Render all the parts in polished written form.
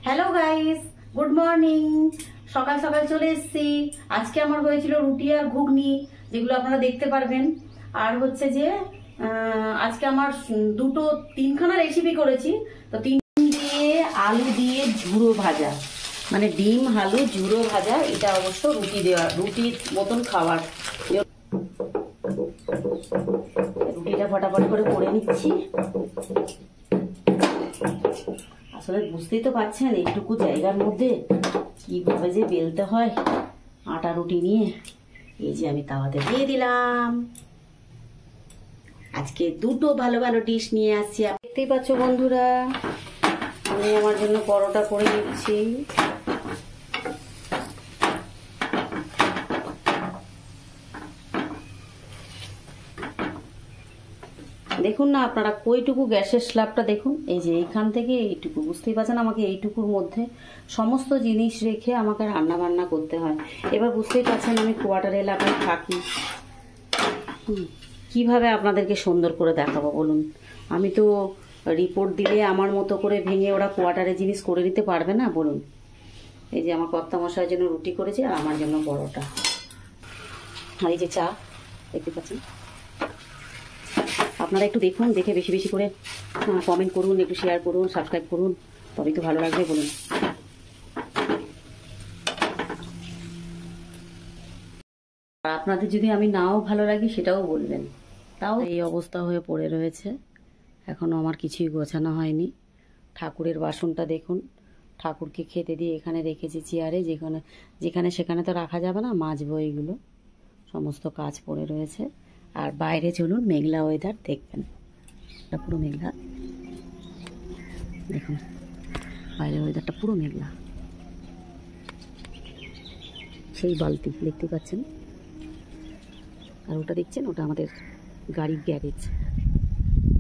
Hello guys, good morning. সকাল সকাল চলে এসেছি। আজকে আমার হয়েছিল রুটি আর ঘুগনি, যেগুলো আপনারা দেখতে পারবেন। আর হচ্ছে যে আজকে আমার তিনখানা রেসিপি করেছি। তো তিন দিয়ে আলু দিয়ে ঝুড়ো ভাজা, মানে ডিম আলু ঝুড়ো ভাজা। এটা অবশ্য রুটির মতন খাবার। রুটিটা ফটাফট করে করে নিচ্ছি। আসলে বুঝতেই তো পারছেন এইটুকু জায়গার মধ্যে কিভাবে যে বেলতে হয় আটা রুটি নিয়ে। এই যে আমি তাওয়াতে দিয়ে দিলাম। আজকে দুটো ভালো ভালো ডিশ নিয়ে আসছি। দেখতেই পাচ্ছ বন্ধুরা, আমি আমার জন্য পরোটা করে নিচ্ছি। দেখুন না আপনারা, কইটুকু গ্যাসের স্ল্যাবটা দেখুন। এই যে এইখান থেকে এইটুকু, বুঝতেই পারছেন আমাকে এইটুকুর মধ্যে সমস্ত জিনিস রেখে আমাকে রান্না বান্না করতে হয়। এবার বুঝতেই পারছেন আমি কোয়ার্টার এলাকায় থাকি, কিভাবে আপনাদেরকে সুন্দর করে দেখাবো বলুন। আমি তো রিপোর্ট দিলে আমার মতো করে ভেঙে ওরা কোয়ার্টারে জিনিস করে নিতে পারবে না বলুন। এই যে আমার কর্তামশাইয়ের জন্য রুটি করেছি আর আমার জন্য পরোটা, আর এই যে চা দেখতে পাচ্ছেন। আপনারা একটু দেখুন, দেখে বেশি বেশি করে কমেন্ট করুন, একটু শেয়ার করুন, সাবস্ক্রাইব করুন, তবেই তো ভালো লাগবে বলুন। আপনাদের যদি আমি নাও ভালো লাগি সেটাও বলবেন। তাও এই অবস্থা হয়ে পড়ে রয়েছে, এখনো আমার কিছুই গোছানো হয়নি। ঠাকুরের বাসনটা দেখুন, ঠাকুরকে খেতে দিয়ে এখানে রেখেছি চেয়ারে, যেখানে সেখানে তো রাখা যাবে না, মাজবো এইগুলো। সমস্ত কাজ পড়ে রয়েছে। আর বাইরে চলুন, মেঘলা ওয়েদার দেখবেন, এটা পুরো মেঘলা। দেখুন বাইরের ওয়েদারটা পুরো মেঘলা। সেই বালতি দেখতে পাচ্ছেন, আর ওটা দেখছেন, ওটা আমাদের গাড়ির গ্যারেজ।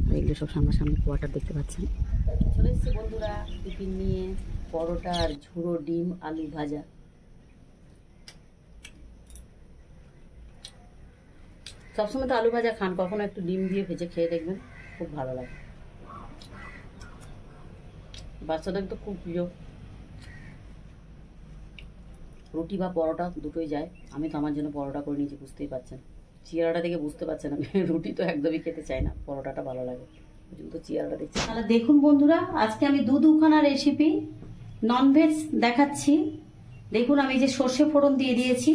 আর এগুলো সব সামনাসামনি কোয়ার্টার দেখতে পাচ্ছেন। চলে এসেছি বন্ধুরা টিফিন নিয়ে, পরোটা আর ঝুড়ো ডিম আলু ভাজা। সবসময় তো আলু ভাজা খান, কখনো একটু ডিম দিয়ে ভেজে খেয়ে দেখবেন, খুব ভালো লাগে। বাচ্চাদের তো খুব প্রিয়। রুটি বা পরোটা দুটোই যায়। আমি তো আমার জন্য পরোটা করে নিয়েছি, বুঝতেই পারছেন। চেয়ারাটা দেখে বুঝতে পারছেন আমি রুটি তো একদমই খেতে চাই না, পরোটাটা ভালো লাগে। তো চেয়ারাটা দেখছি। তাহলে দেখুন বন্ধুরা, আজকে আমি দুখানা রেসিপি ননভেজ দেখাচ্ছি। দেখুন আমি যে সর্ষে ফোড়ন দিয়ে দিয়েছি,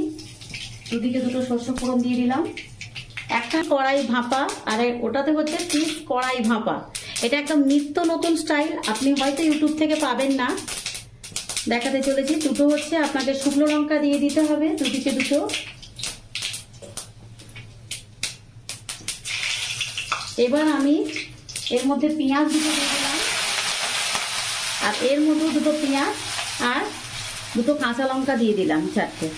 দুদিকে দুটো সর্ষে ফোড়ন দিয়ে দিলাম। একটা কড়াই ভাপা, আর ওটাতে হচ্ছে পিস কড়াই ভাপা। এটা একদম নিত্য নতুন স্টাইল, আপনি হয়তো ইউটিউব থেকে পাবেন না। দেখাতে চলেছি। দুটো হচ্ছে আপনাকে শুকনো লঙ্কা দিয়ে দিতে হবে, দুদিকে দুটো। এবার আমি এর মধ্যে পেঁয়াজ দুটো দিয়ে দিলাম, আর এর মধ্যে দুটো পেঁয়াজ আর দুটো কাঁচা লঙ্কা দিয়ে দিলাম, চারটে।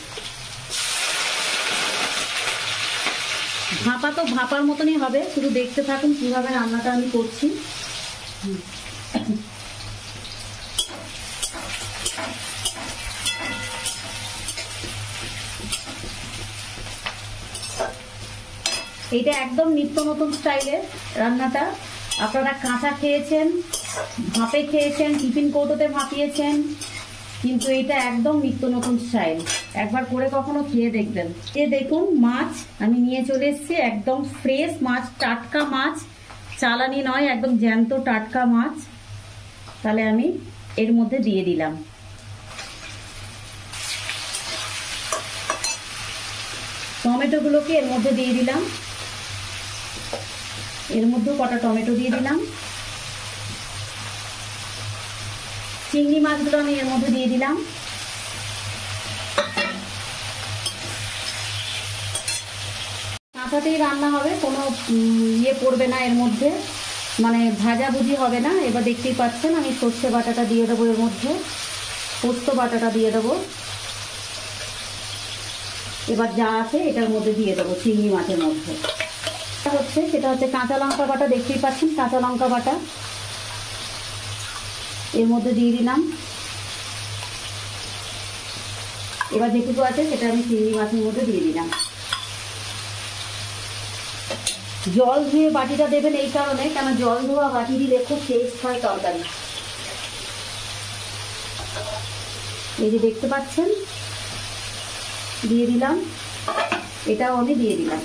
ভাপা তো ভাপার মতনই হবে, শুধু দেখতে থাকুন কিভাবে রান্নাটা আমি করছি। এইটা একদম নিত্য নতুন স্টাইলের রান্নাটা। আপনারা কাঁচা খেয়েছেন, ভাপে খেয়েছেন, টিফিন কৌটোতে ভাপিয়েছেন, কিন্তু এটা একদম নিত্য নতুন স্টাইল। একবার করে কখনো খেয়ে দেখবেন। এ দেখুন মাছ আমি নিয়ে চলে এসেছি, একদম ফ্রেশ মাছ, টাটকা মাছ, চালানি নয়, একদম জ্যান্ত টাটকা মাছ। তাহলে আমি এর মধ্যে দিয়ে দিলাম। টমেটোগুলোকে এর মধ্যে দিয়ে দিলাম, এর মধ্যেও কটা টমেটো দিয়ে দিলাম। চিংড়ি মাছগুলো আমি এর মধ্যে দিয়ে দিলাম। কাঁচাতেই রান্না হবে, কোনো ইয়ে পড়বে না এর মধ্যে, মানে ভাজাভুজি হবে না। এবার দেখতেই পাচ্ছেন আমি সর্ষে বাটাটা দিয়ে দেবো এর মধ্যে, পোস্ত বাটাটা দিয়ে দেবো। এবার যা আছে এটার মধ্যে দিয়ে দেবো, চিংড়ি মাছের মধ্যে। সেটা হচ্ছে কাঁচা লঙ্কা বাটা, দেখতেই পাচ্ছেন কাঁচা লঙ্কা বাটা এর মধ্যে দিয়ে দিলাম। এবার যেটুকু আছে সেটা আমি চিংড়ি মাছের মধ্যে দিয়ে দিলাম। জল ধুয়ে বাটিটা দেবেন এই কারণে, কেন জল ধোয়া বাটি দিলে খুব টেস্ট হয় তরকারি। এই যে দেখতে পাচ্ছেন দিয়ে দিলাম, এটাও আমি দিয়ে দিলাম।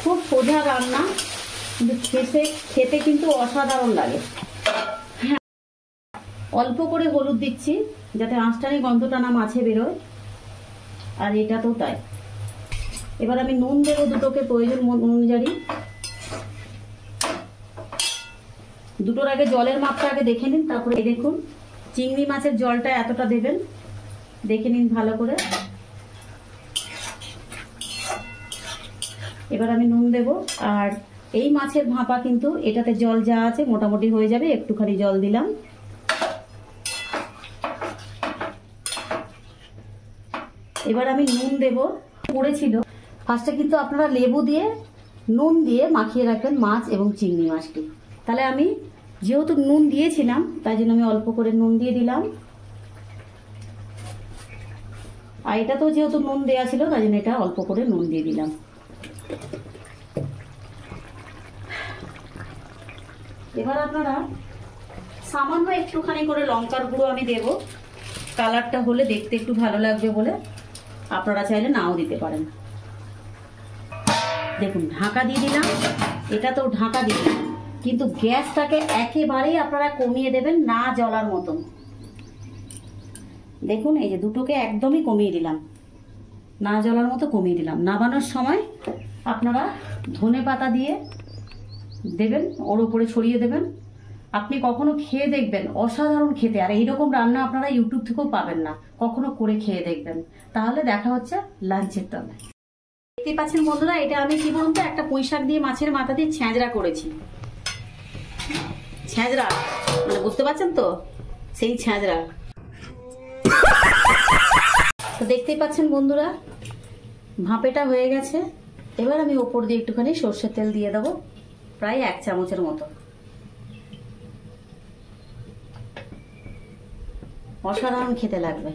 খুব সোজা রান্না, কিন্তু খেতে কিন্তু অসাধারণ লাগে। হ্যাঁ, অল্প করে হলুদ দিচ্ছি যাতে আঁশটানি গন্ধটা না মাছে বেরোয়, আর এটাতেও তাই। এবার আমি নুন দেবো দুটোকে প্রয়োজন অনুযায়ী। দুটোর আগে জলের মাপটা আগে দেখে নিন, তারপরে এই দেখুন চিংড়ি মাছের জলটা এতটা দেবেন, দেখে নিন ভালো করে। এবার আমি নুন দেব, আর এই মাছের ভাপা কিন্তু এটাতে জল যা আছে মোটামুটি হয়ে যাবে, একটুখানি জল দিলাম। এবার আমি নুন দেব, পড়েছিল ফার্স্টে কিন্তু আপনারা লেবু দিয়ে নুন দিয়ে মাখিয়ে রাখবেন মাছ এবং চিংড়ি মাছটি। তাহলে আমি যেহেতু নুন দিয়েছিলাম তাই জন্য আমি অল্প করে নুন দিয়ে দিলাম, আর এটা তো যেহেতু নুন দেওয়া ছিল তাই জন্য এটা অল্প করে নুন দিয়ে দিলাম। এবার আপনারা সামান্য একটুখানি করে লঙ্কার গুঁড়ো আমি দেব, কালারটা হলে দেখতে একটু ভালো লাগবে বলে, আপনারা চাইলে নাও দিতে পারেন। দেখুন ঢাকা দিয়ে দিলাম, এটা তো ঢাকা দিয়ে দিলাম, কিন্তু গ্যাসটাকে একেবারেই আপনারা কমিয়ে দেবেন, না জ্বলার মতন। দেখুন এই যে দুটোকে একদমই কমিয়ে দিলাম, না জ্বলার মতো কমিয়ে দিলাম। নামানোর সময় আপনারা ধনে পাতা দিয়ে দেবেন, ওর উপরে ছড়িয়ে দেবেন। আপনি কখনো খেয়ে দেখবেন, অসাধারণ খেতে। আর এইরকম রান্না আপনারা ইউটিউব থেকেও পাবেন না, কখনো করে খেয়ে দেখবেন। তাহলে দেখা হচ্ছে লাঞ্চের তলায়। দেখতে পাচ্ছেন বন্ধুরা, এটা আমি কি বলুন তো, একটা পুঁই শাক দিয়ে মাছের মাথা দিয়ে ছ্যাঁচড়া করেছি। ছ্যাঁচড়া মানে বুঝতে পারছেন তো, সেই ছ্যাঁচড়া। তো দেখতেই পাচ্ছেন বন্ধুরা, ভাপেটা হয়ে গেছে। এবার আমি ওপর দিয়ে একটুখানি সর্ষের তেল দিয়ে দেবো, প্রায় 1 চামচের মতো। অসাধারণ খেতে লাগবে।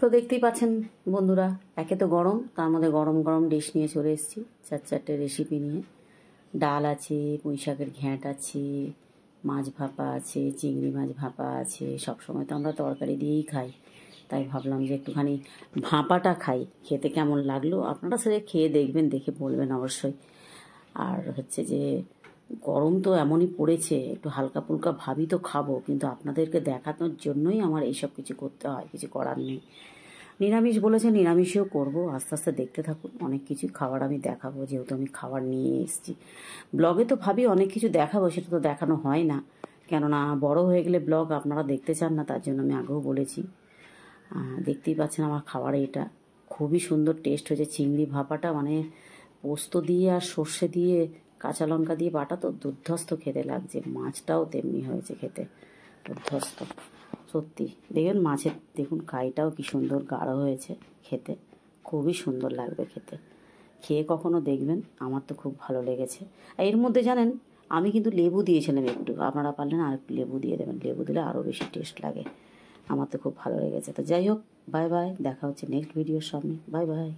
তো দেখতেই পাচ্ছেন বন্ধুরা, একে তো গরম, তার মধ্যে গরম গরম ডিশ নিয়ে চলে এসেছি, 4-4টে রেসিপি নিয়ে। ডাল আছে, পুঁই শাকের ঘ্যাঁট আছে, মাছ ভাপা আছে, চিংড়ি মাছ ভাপা আছে। সবসময় তো আমরা তরকারি দিয়েই খাই, তাই ভাবলাম যে একটুখানি ভাপাটা খাই, খেতে কেমন লাগলো আপনারা সেটা খেয়ে দেখবেন, দেখে বলবেন অবশ্যই। আর হচ্ছে যে গরম তো এমনই পড়েছে, একটু হালকা ফুলকা ভাবি তো খাবো, কিন্তু আপনাদেরকে দেখানোর জন্যই আমার এইসব কিছু করতে হয়, কিছু করার নেই। নিরামিষ বলেছে, নিরামিষেও করব, আস্তে আস্তে দেখতে থাকুন। অনেক কিছু খাবার আমি দেখাবো, যেহেতু আমি খাবার নিয়ে এসেছি। ব্লগে তো ভাবি অনেক কিছু দেখাবো, সেটা তো দেখানো হয় না, কেননা বড় হয়ে গেলে ব্লগ আপনারা দেখতে চান না, তার জন্য আমি আগেও বলেছি। দেখতেই পাচ্ছেন আমার খাবার এটা খুবই সুন্দর টেস্ট হয়েছে। চিংড়ি ভাপাটা মানে পোস্ত দিয়ে আর সর্ষে দিয়ে কাঁচা লঙ্কা দিয়ে বাটা তো দুর্ধস্ত খেতে লাগছে। মাছটাও তেমনি হয়েছে খেতে, দুর্ধস্ত সত্যি। দেখুন মাছের, দেখুন কাইটাও কি সুন্দর গাঢ় হয়েছে, খেতে খুবই সুন্দর লাগবে খেতে। খেয়ে কখনো দেখবেন, আমার তো খুব ভালো লেগেছে। আর এর মধ্যে জানেন আমি কিন্তু লেবু দিয়েছিলাম একটু, আপনারা পারলেন আর একটু লেবু দিয়ে দেবেন, লেবু দিলে আরও বেশি টেস্ট লাগে। আমার তো খুব ভালো লেগেছে। তো যাই হোক, বাই বাই, দেখা হচ্ছে নেক্সট ভিডিওর সামনে। Bye bye.